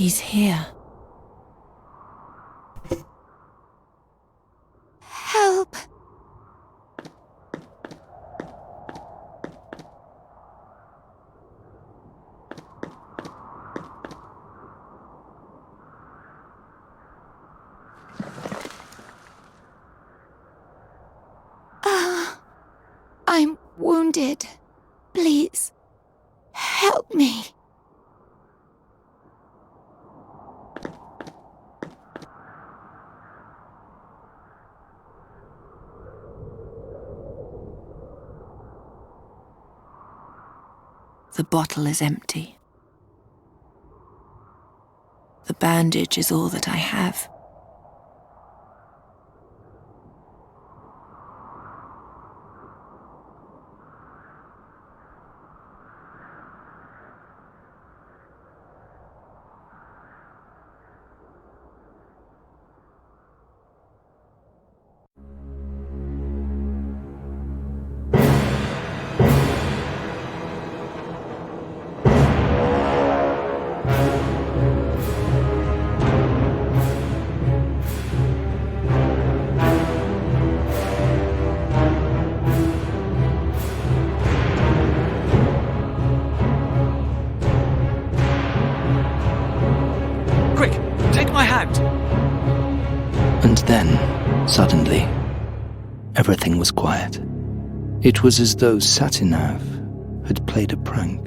He's here. Help! I'm wounded. Please, help me. The bottle is empty. The bandage is all that I have. And then, suddenly, everything was quiet. It was as though Satinav had played a prank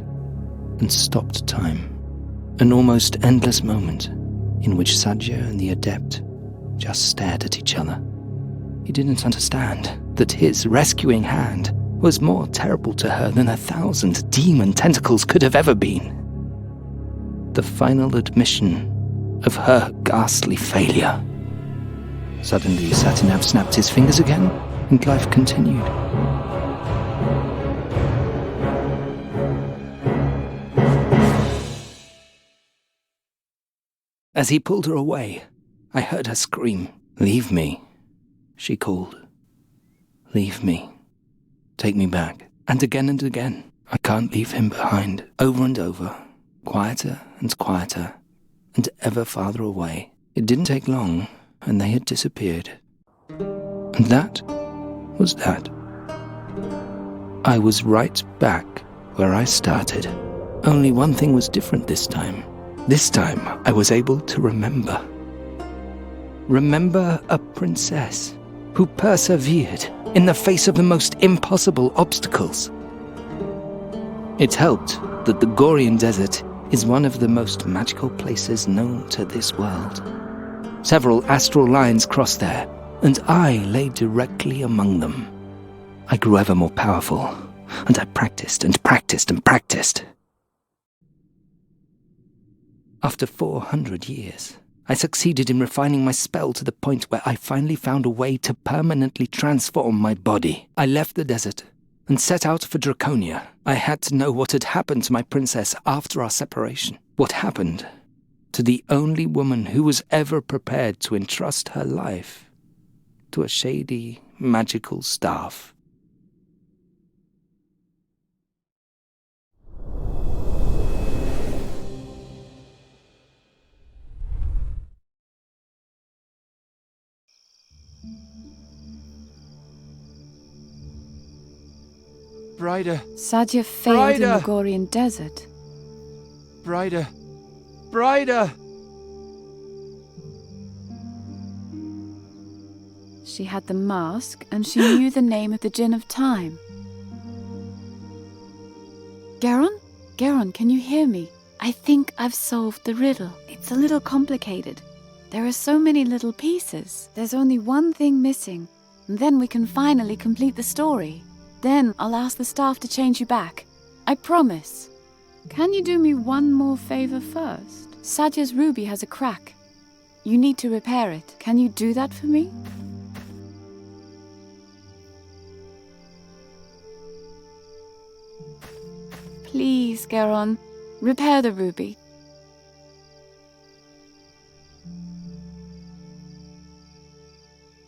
and stopped time. An almost endless moment in which Sadja and the Adept just stared at each other. He didn't understand that his rescuing hand was more terrible to her than 1,000 demon tentacles could have ever been. The final admission of her ghastly failure. Suddenly, Satinav snapped his fingers again, and life continued. As he pulled her away, I heard her scream, "Leave me," she called. "Leave me. Take me back." And again, "I can't leave him behind." Over and over, quieter and quieter, and ever farther away. It didn't take long, and they had disappeared. And that was that. I was right back where I started. Only one thing was different this time. This time, I was able to remember. Remember a princess who persevered in the face of the most impossible obstacles. It helped that the Gorian Desert is one of the most magical places known to this world. Several astral lines crossed there, and I lay directly among them. I grew ever more powerful, and I practiced and practiced and practiced. After 400 years, I succeeded in refining my spell to the point where I finally found a way to permanently transform my body. I left the desert and set out for Draconia. I had to know what had happened to my princess after our separation. What happened to the only woman who was ever prepared to entrust her life to a shady, magical staff. Brighter. Sadja failed in the Gorian Desert. Brighter. Brighter! She had the mask, and she knew the name of the Djinn of Time. Geron? Geron, can you hear me? I think I've solved the riddle. It's a little complicated. There are so many little pieces. There's only one thing missing, and then we can finally complete the story. Then I'll ask the staff to change you back. I promise. Can you do me one more favor first? Sadja's ruby has a crack. You need to repair it. Can you do that for me? Please, Geron, repair the ruby.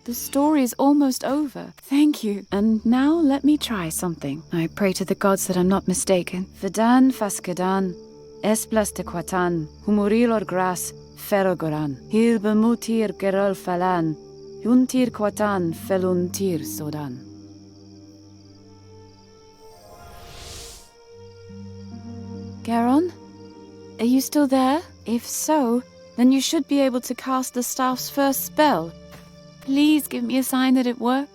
The story is almost over. Thank you. And now let me try something. I pray to the gods that I'm not mistaken. Vadan Faskadan, Esplas te quatan, humurilor gras, ferrogoran, hil bemutir gerol falan, juntir quatan feluntir sodan. Geron? Are you still there? If so, then you should be able to cast the staff's first spell. Please give me a sign that it worked.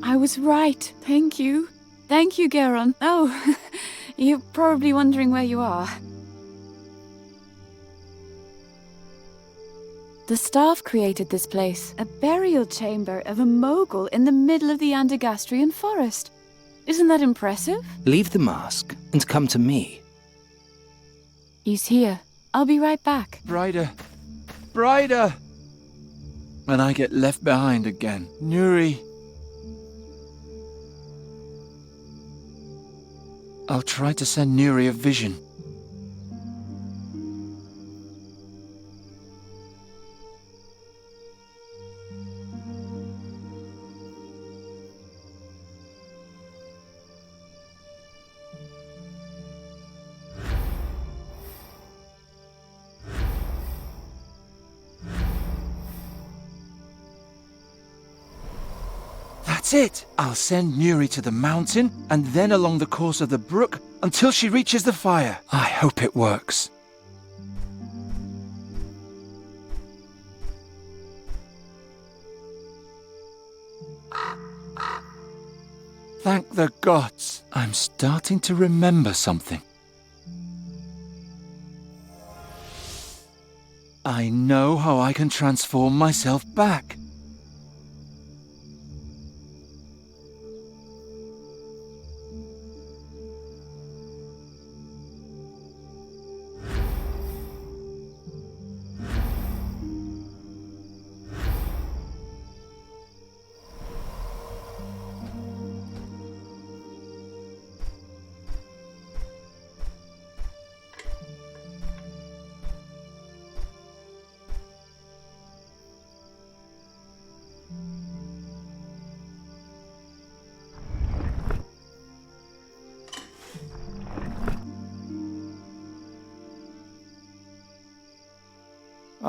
I was right. Thank you. Thank you, Geron. Oh, you're probably wondering where you are. The staff created this place, a burial chamber of a mogul in the middle of the Andergastrian forest. Isn't that impressive? Leave the mask and come to me. He's here. I'll be right back. Brighter. Brighter! And I get left behind again. Nuri. I'll try to send Nuri a vision. That's it! I'll send Nuri to the mountain, and then along the course of the brook, until she reaches the fire. I hope it works. Thank the gods! I'm starting to remember something. I know how I can transform myself back.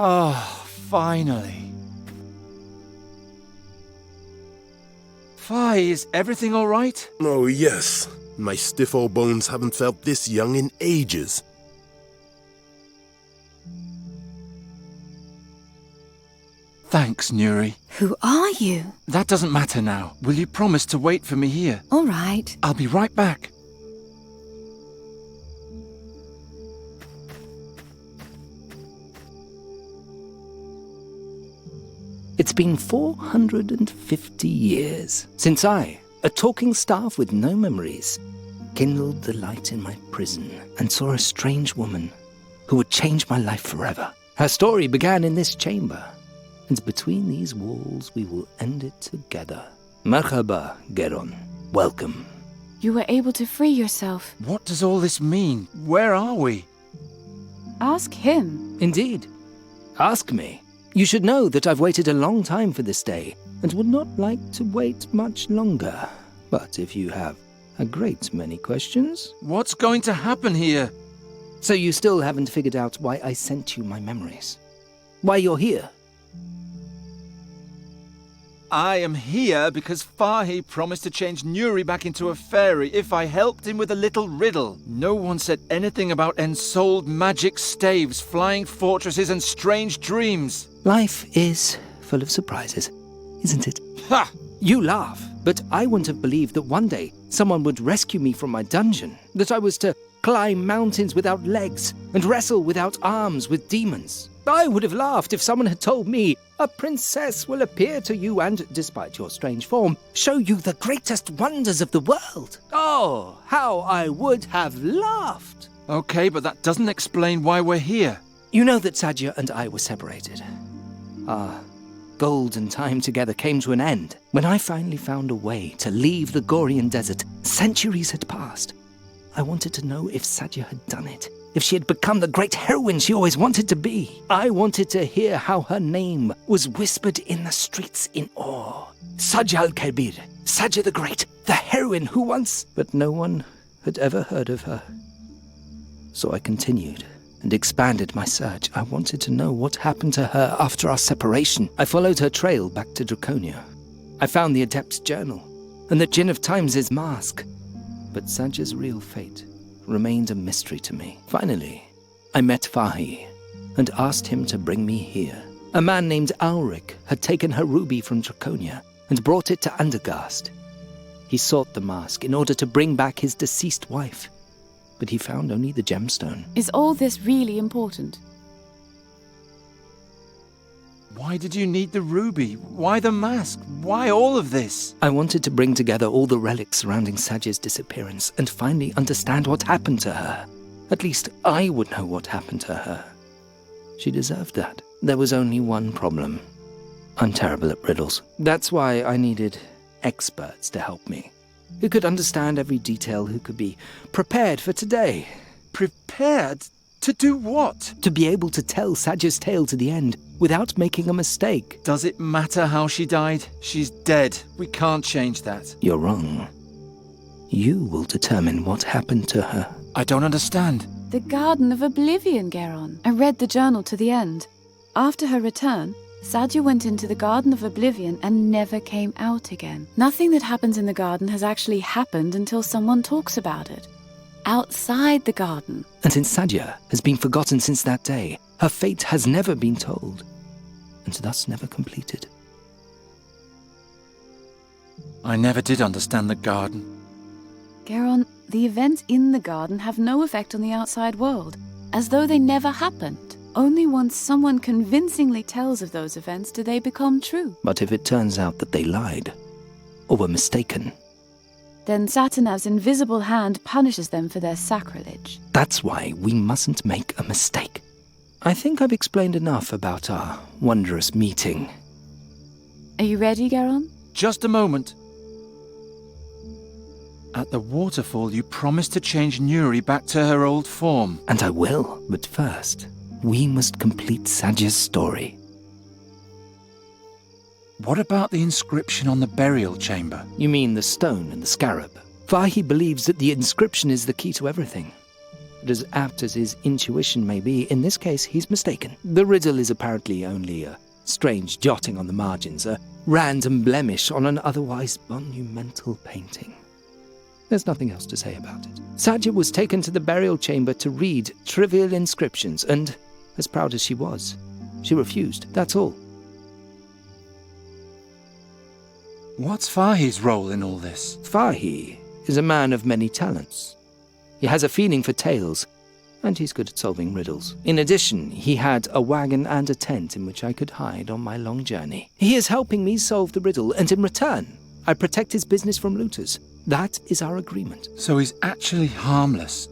Oh, finally. Fi, is everything all right? Oh, yes. My stiff old bones haven't felt this young in ages. Thanks, Nuri. Who are you? That doesn't matter now. Will you promise to wait for me here? All right. I'll be right back. It's been 450 years since I, a talking staff with no memories, kindled the light in my prison and saw a strange woman who would change my life forever. Her story began in this chamber, and between these walls we will end it together. Merhaba, Geron. Welcome. You were able to free yourself. What does all this mean? Where are we? Ask him. Indeed. Ask me. You should know that I've waited a long time for this day, and would not like to wait much longer. But if you have a great many questions... What's going to happen here? So you still haven't figured out why I sent you my memories? Why you're here? I am here because Fahi promised to change Nuri back into a fairy if I helped him with a little riddle. No one said anything about ensouled magic staves, flying fortresses, and strange dreams. Life is full of surprises, isn't it? Ha! You laugh, but I wouldn't have believed that one day someone would rescue me from my dungeon, that I was to climb mountains without legs and wrestle without arms with demons. I would have laughed if someone had told me a princess will appear to you and, despite your strange form, show you the greatest wonders of the world. Oh, how I would have laughed. Okay, but that doesn't explain why we're here. You know that Sadja and I were separated. Our golden time together came to an end when I finally found a way to leave the Gorian desert. Centuries had passed. I wanted to know if Sadja had done it. if she had become the great heroine she always wanted to be. I wanted to hear how her name was whispered in the streets in awe. Sadja al-Kabir, Sadja the Great, the heroine who once... But no one had ever heard of her. So I continued and expanded my search. I wanted to know what happened to her after our separation. I followed her trail back to Draconia. I found the Adept's journal and the Djinn of Times' mask. But Sadja's real fate remained a mystery to me. Finally, I met Fahi and asked him to bring me here. A man named Ulrich had taken her ruby from Draconia and brought it to Andergast. He sought the mask in order to bring back his deceased wife, but he found only the gemstone. Is all this really important? Why did you need the ruby? Why the mask? Why all of this? I wanted to bring together all the relics surrounding Sadja's disappearance and finally understand what happened to her. At least I would know what happened to her. She deserved that. There was only one problem. I'm terrible at riddles. That's why I needed experts to help me, who could understand every detail, who could be prepared for today. Prepared? To do what? To be able to tell Sadja's tale to the end without making a mistake. Does it matter how she died? She's dead. We can't change that. You're wrong. You will determine what happened to her. I don't understand. The Garden of Oblivion, Geron. I read the journal to the end. After her return, Sadja went into the Garden of Oblivion and never came out again. Nothing that happens in the garden has actually happened until someone talks about it. Outside the garden. And since Sadja has been forgotten since that day, her fate has never been told, and thus never completed. I never did understand the garden. Geron, the events in the garden have no effect on the outside world, as though they never happened. Only once someone convincingly tells of those events do they become true. But if it turns out that they lied, or were mistaken, then Satanav's invisible hand punishes them for their sacrilege. That's why we mustn't make a mistake. I think I've explained enough about our wondrous meeting. Are you ready, Geron? Just a moment. At the waterfall, you promised to change Nuri back to her old form. And I will, but first, we must complete Sadja's story. What about the inscription on the burial chamber? You mean the stone and the scarab? Fahi believes that the inscription is the key to everything. But as apt as his intuition may be, in this case he's mistaken. The riddle is apparently only a strange jotting on the margins, a random blemish on an otherwise monumental painting. There's nothing else to say about it. Sadja was taken to the burial chamber to read trivial inscriptions, and, as proud as she was, she refused, that's all. What's Fahi's role in all this? Fahi is a man of many talents. He has a feeling for tales, and he's good at solving riddles. In addition, he had a wagon and a tent in which I could hide on my long journey. He is helping me solve the riddle, and in return, I protect his business from looters. That is our agreement. So he's actually harmless.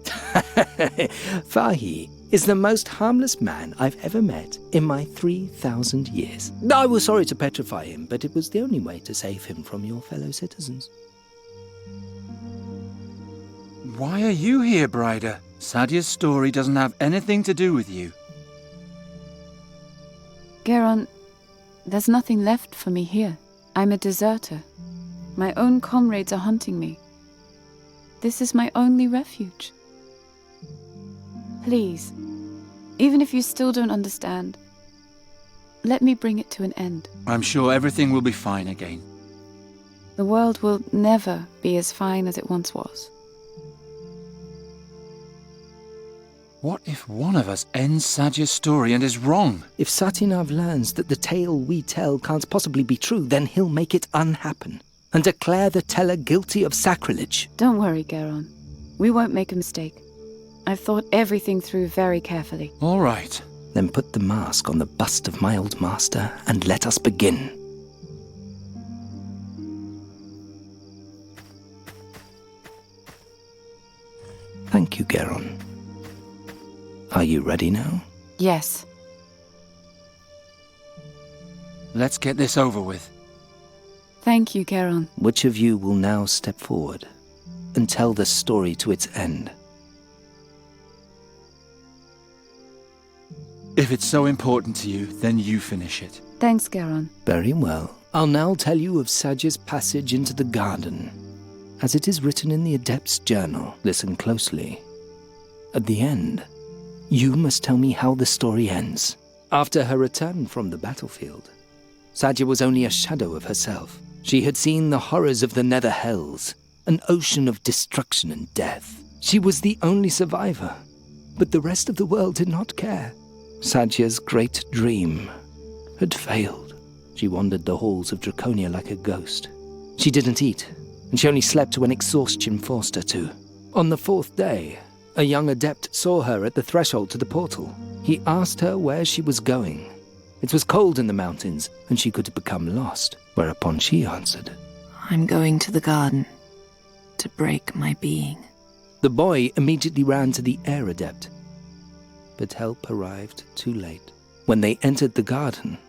Fahi is the most harmless man I've ever met in my 3,000 years. I was sorry to petrify him, but it was the only way to save him from your fellow citizens. Why are you here, Brider? Sadja's story doesn't have anything to do with you. Geron, there's nothing left for me here. I'm a deserter. My own comrades are hunting me. This is my only refuge. Please, even if you still don't understand, let me bring it to an end. I'm sure everything will be fine again. The world will never be as fine as it once was. What if one of us ends Sadja's story and is wrong? If Satinav learns that the tale we tell can't possibly be true, then he'll make it unhappen and declare the teller guilty of sacrilege. Don't worry, Geron. We won't make a mistake. I've thought everything through very carefully. All right. Then put the mask on the bust of my old master and let us begin. Thank you, Geron. Are you ready now? Yes. Let's get this over with. Thank you, Geron. Which of you will now step forward and tell the story to its end? If it's so important to you, then you finish it. Thanks, Geron. Very well. I'll now tell you of Sadja's passage into the garden. As it is written in the Adept's journal, listen closely. At the end, you must tell me how the story ends. After her return from the battlefield, Sadja was only a shadow of herself. She had seen the horrors of the Nether Hells, an ocean of destruction and death. She was the only survivor, but the rest of the world did not care. Sadja's great dream had failed. She wandered the halls of Draconia like a ghost. She didn't eat, and she only slept when exhaustion forced her to. On the 4th day, a young adept saw her at the threshold to the portal. He asked her where she was going. It was cold in the mountains, and she could have become lost, whereupon she answered, I'm going to the garden to break my being. The boy immediately ran to the air adept, but help arrived too late. When they entered the garden,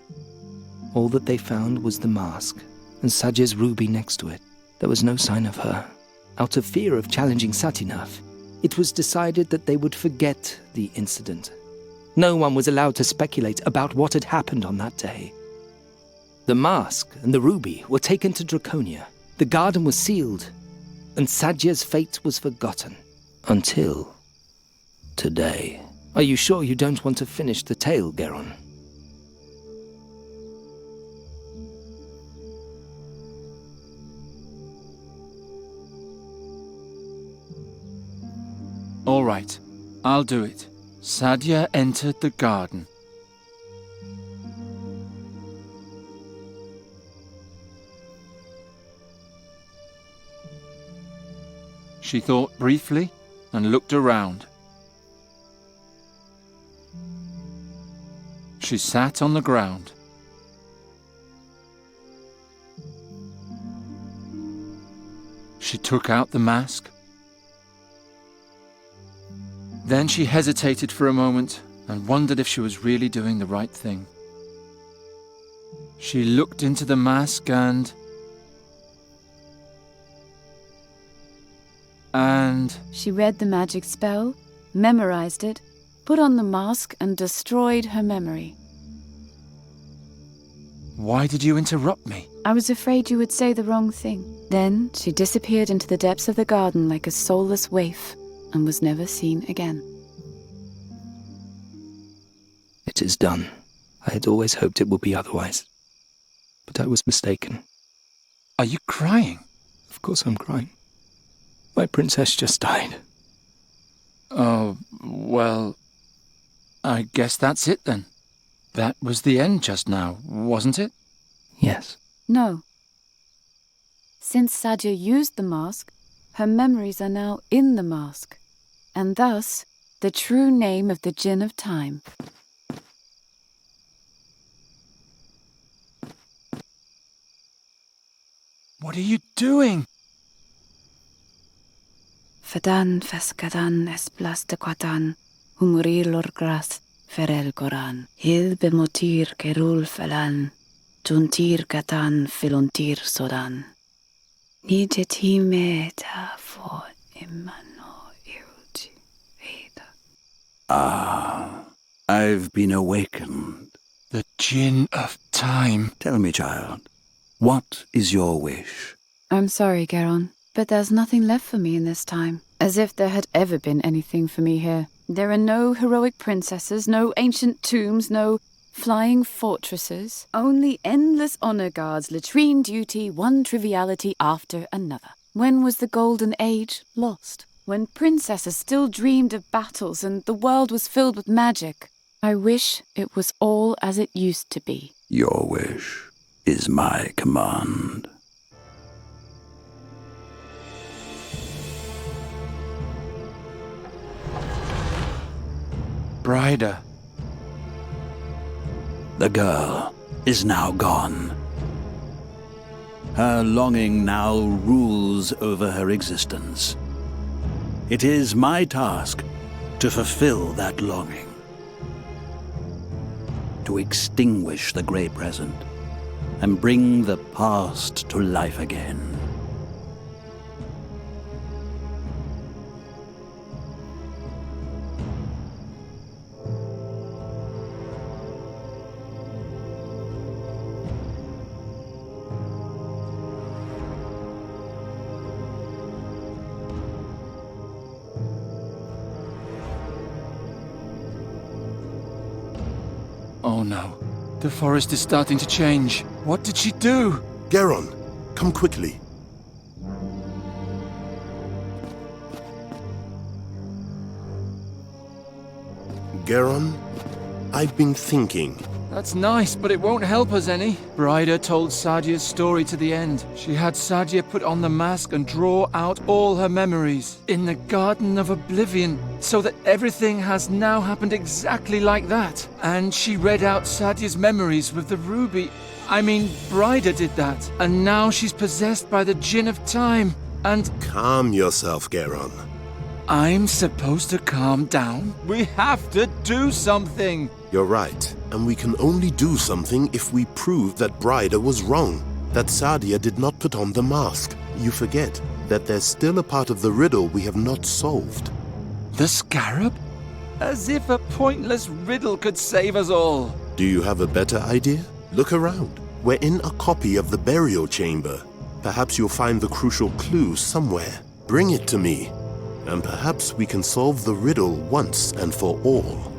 all that they found was the mask and Sadja's ruby next to it. There was no sign of her. Out of fear of challenging Satinav, it was decided that they would forget the incident. No one was allowed to speculate about what had happened on that day. The mask and the ruby were taken to Draconia. The garden was sealed, and Sadja's fate was forgotten. Until today. Are you sure you don't want to finish the tale, Geron? All right, I'll do it. Sadja entered the garden. She thought briefly and looked around. She sat on the ground. She took out the mask. Then she hesitated for a moment and wondered if she was really doing the right thing. She looked into the mask and... She read the magic spell, memorized it, put on the mask, and destroyed her memory. Why did you interrupt me? I was afraid you would say the wrong thing. Then she disappeared into the depths of the garden like a soulless waif and was never seen again. It is done. I had always hoped it would be otherwise. But I was mistaken. Are you crying? Of course I'm crying. My princess just died. Oh, well, I guess that's it then. That was the end just now, wasn't it? Yes. No. Since Sadja used the mask, her memories are now in the mask, and thus the true name of the Djinn of Time. What are you doing? Fadan feskadan es blastequatan, humuri lorgras ferel goran, hil bemotir kerul felan, juntir gatan filontir sodan. Nijetime ta for imano iruti veda. Ah, I've been awakened. The Djinn of Time. Tell me, child, what is your wish? I'm sorry, Geron, but there's nothing left for me in this time. As if there had ever been anything for me here. There are no heroic princesses, no ancient tombs, no flying fortresses. Only endless honor guards, latrine duty, one triviality after another. When was the golden age lost? When princesses still dreamed of battles and the world was filled with magic. I wish it was all as it used to be. Your wish is my command. Brider. The girl is now gone. Her longing now rules over her existence. It is my task to fulfill that longing. To extinguish the grey present and bring the past to life again. Oh no. The forest is starting to change. What did she do? Geron, come quickly. Geron, I've been thinking. That's nice, but it won't help us any. Bryda told Sadja's story to the end. She had Sadja put on the mask and draw out all her memories in the Garden of Oblivion, so that everything has now happened exactly like that. And she read out Sadja's memories with the ruby. I mean, Bryda did that. And now she's possessed by the Djinn of Time. And Calm yourself, Geron. I'm supposed to calm down? We have to do something. You're right, and we can only do something if we prove that Bryda was wrong, that Sadja did not put on the mask. You forget that there's still a part of the riddle we have not solved. The scarab? As if a pointless riddle could save us all. Do you have a better idea? Look around. We're in a copy of the burial chamber. Perhaps you'll find the crucial clue somewhere. Bring it to me, and perhaps we can solve the riddle once and for all.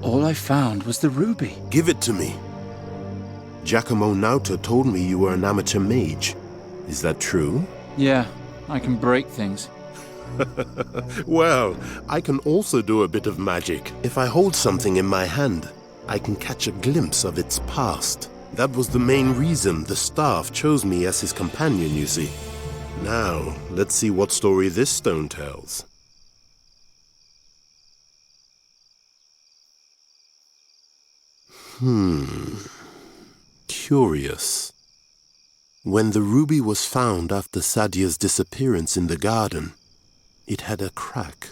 All I found was the ruby. Give it to me. Giacomo Nauta told me you were an amateur mage. Is that true? Yeah, I can break things. Well, I can also do a bit of magic. If I hold something in my hand, I can catch a glimpse of its past. That was the main reason the staff chose me as his companion, you see. Now, let's see what story this stone tells. Curious. When the ruby was found after Sadja's disappearance in the garden, it had a crack,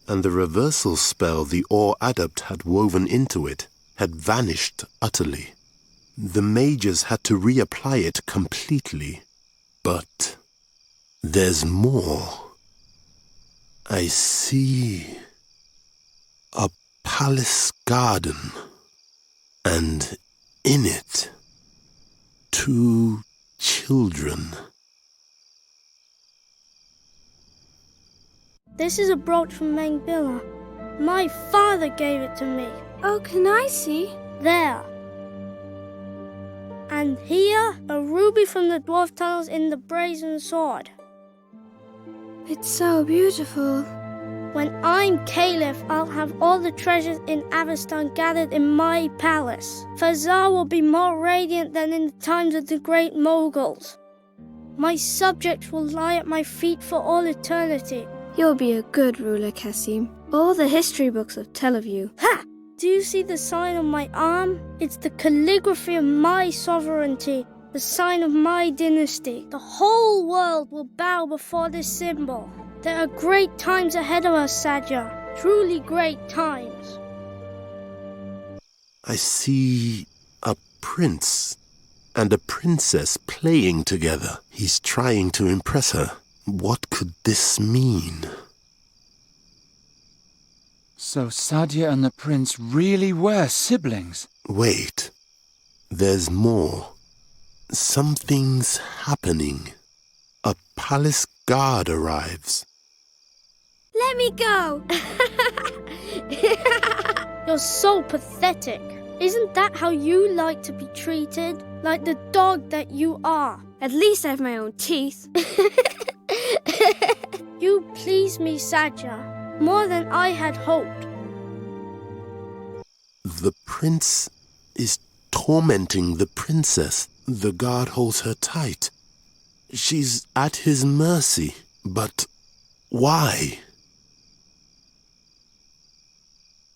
and the reversal spell the Ore Adept had woven into it had vanished utterly. The mages had to reapply it completely. But there's more. I see a palace garden, and in it, 2 children. This is a brooch from Mengbilla. My father gave it to me. Oh, can I see? There. And here, a ruby from the dwarf tunnels in the brazen sword. It's so beautiful. When I'm Caliph, I'll have all the treasures in Avestan gathered in my palace. Fazar will be more radiant than in the times of the great Moguls. My subjects will lie at my feet for all eternity. You'll be a good ruler, Cassim. All the history books will tell of you. Ha! Do you see the sign on my arm? It's the calligraphy of my sovereignty, the sign of my dynasty. The whole world will bow before this symbol. There are great times ahead of us, Sadja. Truly great times. I see a prince and a princess playing together. He's trying to impress her. What could this mean? So Sadja and the prince really were siblings? Wait. There's more. Something's happening. A palace guard arrives. Let me go! You're so pathetic. Isn't that how you like to be treated? Like the dog that you are. At least I have my own teeth. You please me, Sadja, more than I had hoped. The prince is tormenting the princess. The guard holds her tight. She's at his mercy. But why?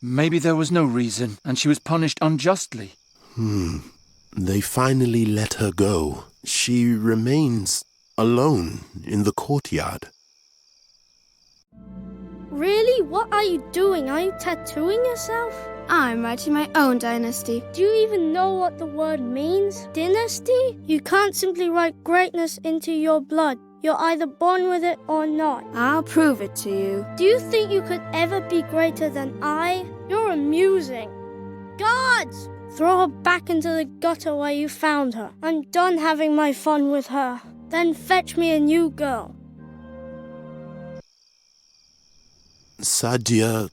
Maybe there was no reason, and she was punished unjustly. They finally let her go. She remains alone in the courtyard. Really? What are you doing? Are you tattooing yourself? I'm writing my own dynasty. Do you even know what the word means? Dynasty? You can't simply write greatness into your blood. You're either born with it or not. I'll prove it to you. Do you think you could ever be greater than I? You're amusing. Guards! Throw her back into the gutter where you found her. I'm done having my fun with her. Then fetch me a new girl. Sadja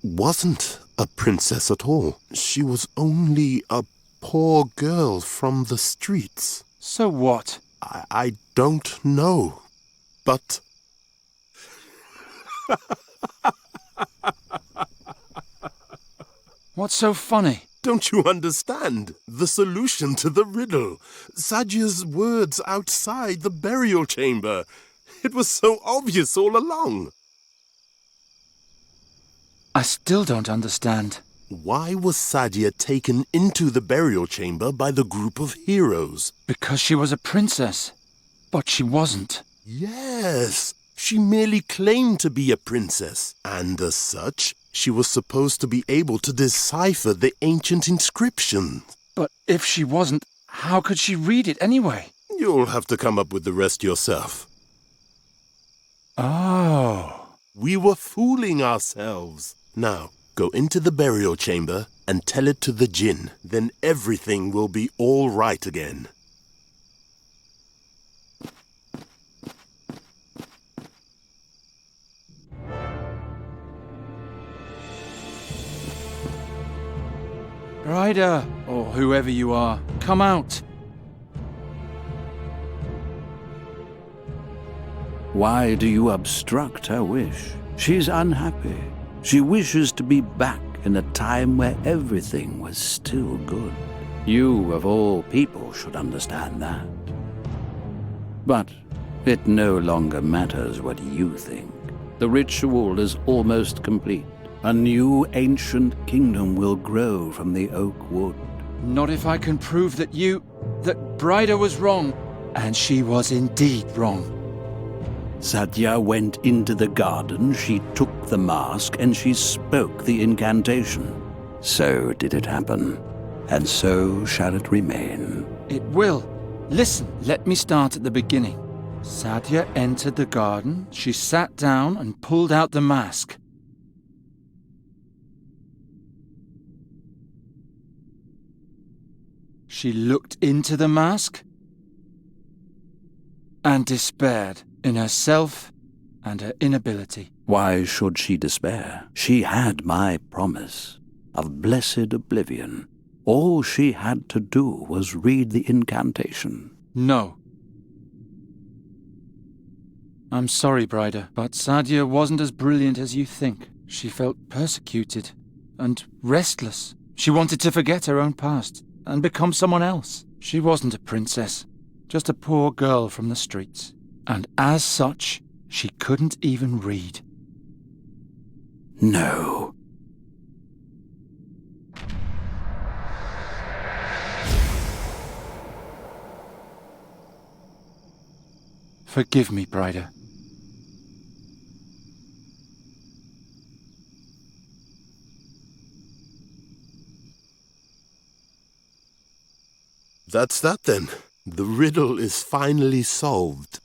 wasn't a princess at all. She was only a poor girl from the streets. So what? I don't know, but... What's so funny? Don't you understand? The solution to the riddle. Sadja's words outside the burial chamber. It was so obvious all along. I still don't understand. Why was Sadja taken into the burial chamber by the group of heroes? Because she was a princess. But she wasn't. Yes, she merely claimed to be a princess, and as such, she was supposed to be able to decipher the ancient inscription. But if she wasn't, how could she read it anyway? You'll have to come up with the rest yourself. Oh. We were fooling ourselves. Now, go into the burial chamber and tell it to the djinn. Then everything will be all right again. Ryder, or whoever you are, come out. Why do you obstruct her wish? She's unhappy. She wishes to be back in a time where everything was still good. You, of all people, should understand that. But it no longer matters what you think. The ritual is almost complete. A new ancient kingdom will grow from the oak wood. Not if I can prove that Bryder was wrong. And she was indeed wrong. Sadja went into the garden, she took the mask, and she spoke the incantation. So did it happen, and so shall it remain. It will. Listen, let me start at the beginning. Sadja entered the garden, she sat down and pulled out the mask. She looked into the mask and despaired in herself and her inability. Why should she despair? She had my promise of blessed oblivion. All she had to do was read the incantation. No. I'm sorry, Bryder, but Sadja wasn't as brilliant as you think. She felt persecuted and restless. She wanted to forget her own past and become someone else. She wasn't a princess, just a poor girl from the streets. And as such, she couldn't even read. No. Forgive me, Bryder. That's that then. The riddle is finally solved.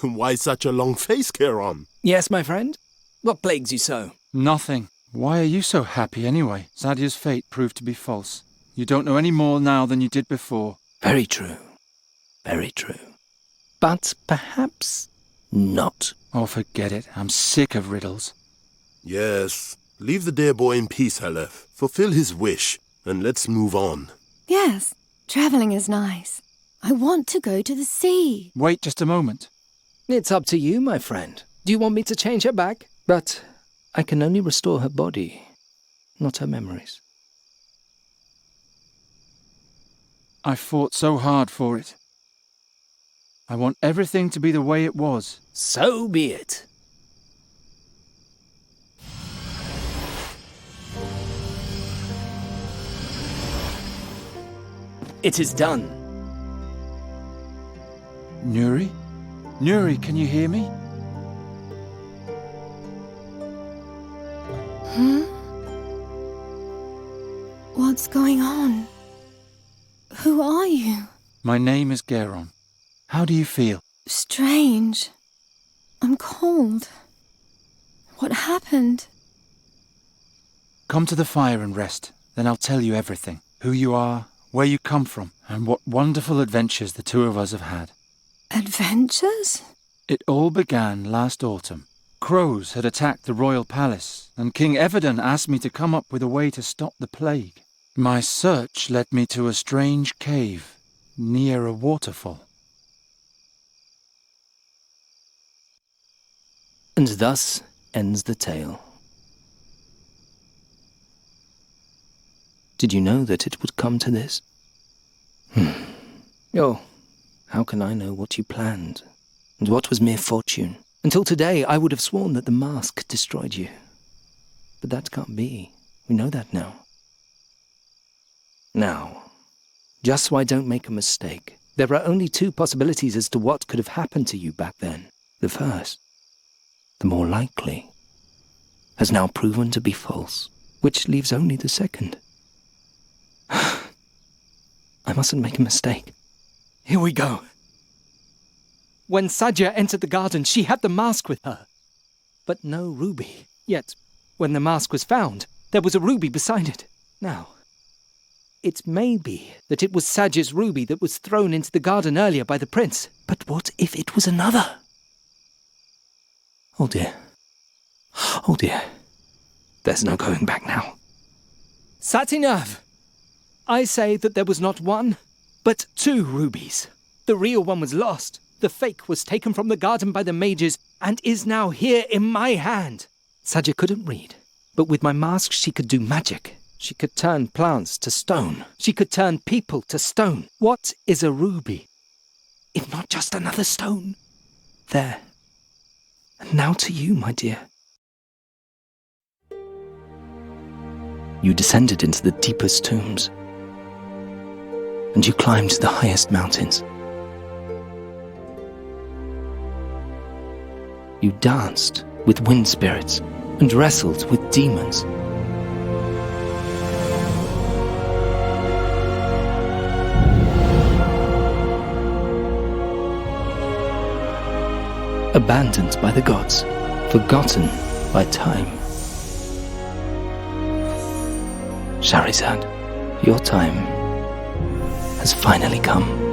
Why such a long face, Geron? Yes, my friend? What plagues you so? Nothing. Why are you so happy anyway? Sadja's fate proved to be false. You don't know any more now than you did before. Very true. Very true. But perhaps not. Oh, forget it. I'm sick of riddles. Yes. Leave the dear boy in peace, Halef. Fulfill his wish, and let's move on. Yes, travelling is nice. I want to go to the sea. Wait just a moment. It's up to you, my friend. Do you want me to change her back? But I can only restore her body, not her memories. I fought so hard for it. I want everything to be the way it was. So be it. It is done. Nuri? Nuri, can you hear me? What's going on? Who are you? My name is Geron. How do you feel? Strange. I'm cold. What happened? Come to the fire and rest, then I'll tell you everything. Who you are, where you come from, and what wonderful adventures the two of us have had. Adventures? It all began last autumn. Crows had attacked the royal palace, and King Everden asked me to come up with a way to stop the plague. My search led me to a strange cave near a waterfall. And thus ends the tale. Did you know that it would come to this? Oh, how can I know what you planned, and what was mere fortune? Until today, I would have sworn that the mask destroyed you. But that can't be. We know that now. Now, just so I don't make a mistake, there are only two possibilities as to what could have happened to you back then. The first, the more likely, has now proven to be false, which leaves only the second. I mustn't make a mistake. Here we go. When Sadja entered the garden, she had the mask with her, but no ruby. Yet, when the mask was found, there was a ruby beside it. Now, it may be that it was Sadja's ruby that was thrown into the garden earlier by the prince. But what if it was another? Oh dear. Oh dear. There's no going back now. Satinav! I say that there was not one, but two rubies. The real one was lost. The fake was taken from the garden by the mages and is now here in my hand. Sadja couldn't read, but with my mask she could do magic. She could turn plants to stone. She could turn people to stone. What is a ruby, if not just another stone? There. And now to you, my dear. You descended into the deepest tombs, and you climbed the highest mountains. You danced with wind spirits and wrestled with demons. Abandoned by the gods, forgotten by time. Shahrazad, your time has finally come.